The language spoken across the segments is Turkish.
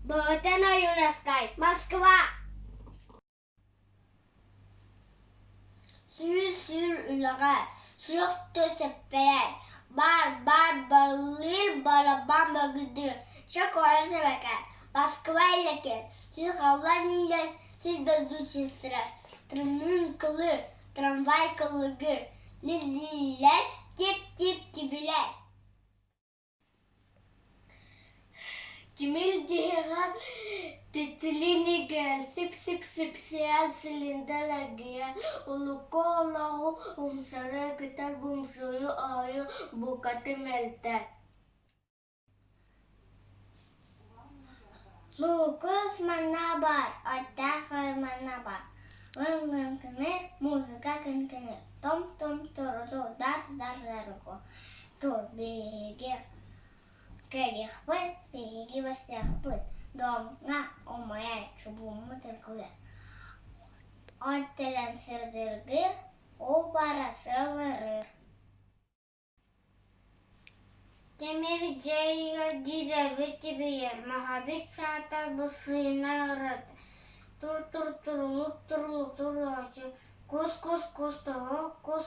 Юнаскай, Москва. Sür ulağa, sürüktü sepeyer. Bar balır balaban bagıdır. Çok orası bakar. Moskva ile kes. Siz havlanınca siz de düşün sıra. Tırnın kılır, tramvay kılıgır. Nizliler tip tibiler. Cimil cihan titilini gel, sip siyah silindalar gel. Uluko Allahu umsara gitar bumsuyu ayu bukati melter. Lukus mana bar, otak mana bar. Vın kınır, muzika kınır. Tom toru dar ko. Tur bihigi. Kayık pın, bihigi basyak pın. Domna omaya çubuğumu tırkılır. Ottelen sırdırgır, o parası varır. Demir ceyir cizavit gibi yer. Mahabit saatar bu sıyına aradı. Turuluk açı. Kus tohuk, kus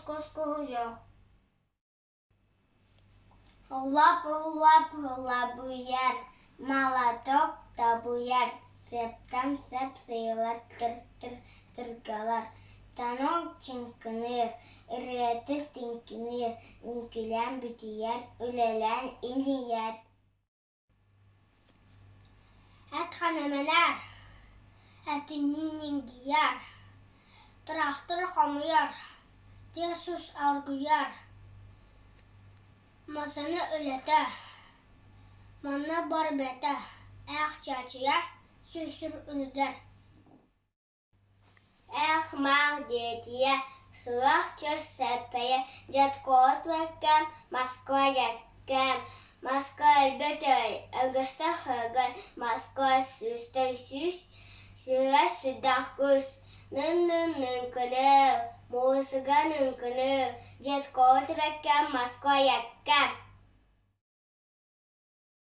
yok. Hıllap bu yer. Malatok da bu yer. Septem sep sıyılar tırgalar. Tanok çınkınır, üreti tinkinir. Ünkülen bütiyer, ülelen iniyer. Et hanemeler, etinin giyer. Traktör hamuyar, diyasus arguyar. Masanı ülete, manna barbete. Ayak çaçıya, süsür ülder. Mağdiyetiye, suak çöz sepeye, Cetkot vekken, Moskva yekken. Moskva elbette Augusta högen, Moskva süsten süs, süre südah kus. Nın kını, musika nın kını, Cetkot vekken, Moskva yekken.